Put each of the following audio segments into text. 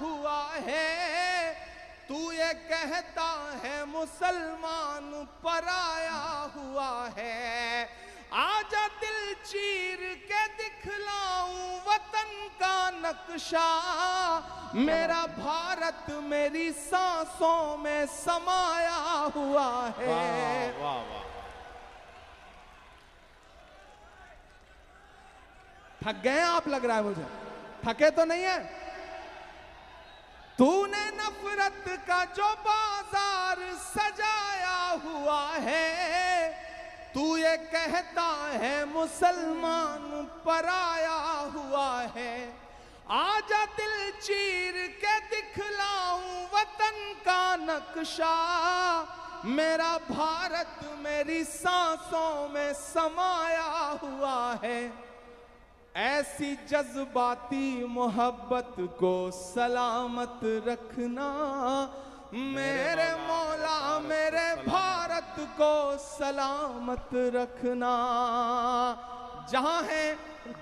हुआ है, तू ये कहता है मुसलमान पराया हुआ है। आजा दिल चीर के दिखलाऊं वतन का नक्शा, मेरा भारत मेरी सांसों में समाया हुआ है। वाह वाह वाह। थक गए आप, लग रहा है मुझे। थके तो नहीं है? तूने नफरत का जो बाजार सजाया हुआ है, तू ये कहता है मुसलमान पराया हुआ है। आजा दिल चीर के दिखलाऊं वतन का नक्शा, मेरा भारत मेरी सांसों में समाया हुआ है। ऐसी जज्बाती मोहब्बत को सलामत रखना, मेरे मौला मेरे भारत को सलामत रखना। जहां हैं,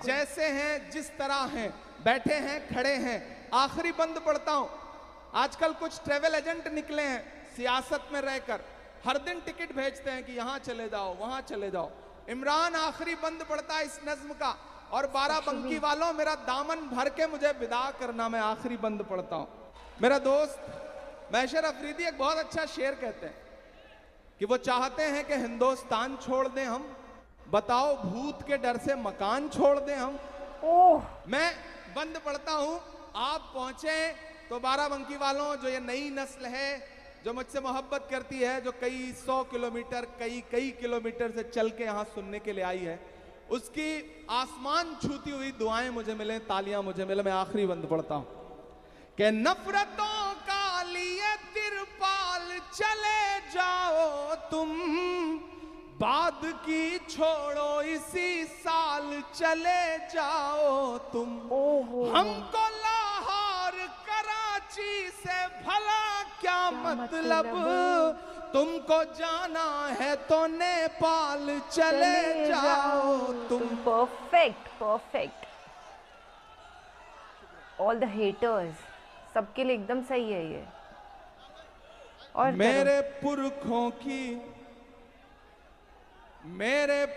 जैसे हैं, जिस तरह हैं, बैठे हैं, खड़े हैं, आखिरी बंद पढ़ता हूं। आजकल कुछ ट्रेवल एजेंट निकले हैं सियासत में रहकर, हर दिन टिकट भेजते हैं कि यहां चले जाओ वहां चले जाओ। इमरान आखिरी बंद पढ़ता है इस नज्म का, और बाराबंकी वालों मेरा दामन भर के मुझे विदा करना, मैं आखिरी बंद पढ़ता हूं। मेरा दोस्त मैशर अफरीदी एक बहुत अच्छा शेर कहते हैं कि वो चाहते हैं कि हिंदुस्तान छोड़ दें हम, बताओ भूत के डर से मकान छोड़ दें हम। मैं बंद पढ़ता हूं। आप पहुंचे तो बाराबंकी वालों, जो ये नई नस्ल है जो मुझसे मोहब्बत करती है, जो कई 100 किलोमीटर कई किलोमीटर से चल के यहां सुनने के लिए आई है, उसकी आसमान छूती हुई दुआएं मुझे मिले, तालियां मुझे मिले। मैं आखिरी बंद पढ़ता हूं कि नफरतों का लिए तिरपाल चले जाओ तुम, बाद की छोड़ो इसी साल चले जाओ तुम। हमको लाहौर कराची से भला क्या मतलब, तुमको जाना है तो नेपाल चले जाओ तुम। Perfect perfect. All the haters सबके लिए एकदम सही है ये। और मेरे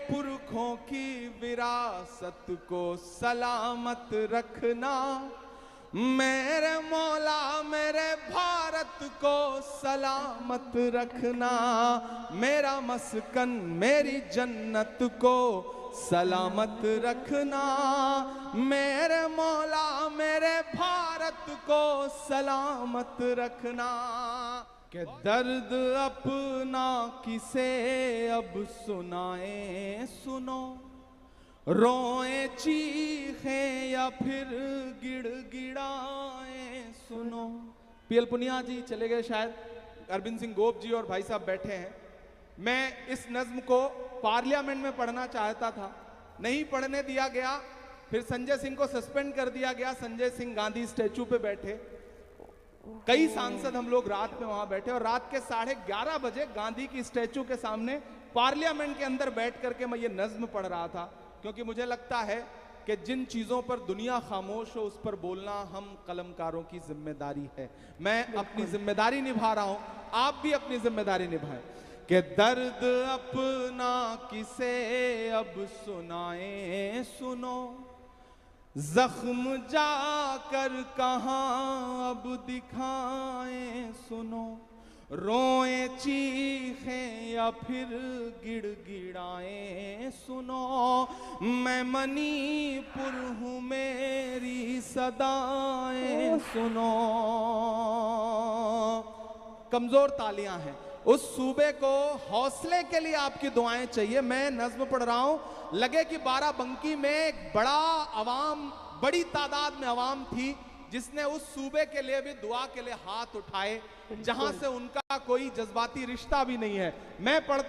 पुरखों की विरासत को सलामत रखना, मेरे मौला मेरे भारत को सलामत रखना, मेरा मस्कन मेरी जन्नत को सलामत रखना, मेरे मौला मेरे भारत को सलामत रखना। कि दर्द अपना किसे अब सुनाए सुनो, रोए चीखें या फिर गिड़गिड़ाए सुनो। पीएल पुनिया जी चले गए शायद, अरविंद सिंह गोप जी और भाई साहब बैठे हैं। मैं इस नज्म को पार्लियामेंट में पढ़ना चाहता था, नहीं पढ़ने दिया गया। फिर संजय सिंह को सस्पेंड कर दिया गया। संजय सिंह गांधी स्टैचू पे बैठे, कई सांसद हम लोग रात में वहां बैठे, और रात के 11:30 बजे गांधी की स्टैचू के सामने पार्लियामेंट के अंदर बैठ करके मैं ये नज्म पढ़ रहा था। क्योंकि मुझे लगता है कि जिन चीजों पर दुनिया खामोश हो उस पर बोलना हम कलमकारों की जिम्मेदारी है। मैं अपनी जिम्मेदारी निभा रहा हूं, आप भी अपनी जिम्मेदारी निभाएं। कि दर्द अपना किसे अब सुनाए सुनो, जख्म जाकर कहां अब दिखाएं सुनो, रोए चीखें या फिर गिड़गिड़ाएं सुनो, मैं मणिपुर हूं मेरी सदाएं सुनो। कमजोर तालियां हैं, उस सूबे को हौसले के लिए आपकी दुआएं चाहिए। मैं नज्म पढ़ रहा हूं, लगे कि बाराबंकी में एक बड़ी तादाद में अवाम थी जिसने उस सूबे के लिए भी दुआ के लिए हाथ उठाए, जहां से उनका कोई जज्बाती रिश्ता भी नहीं है। मैं पढ़ता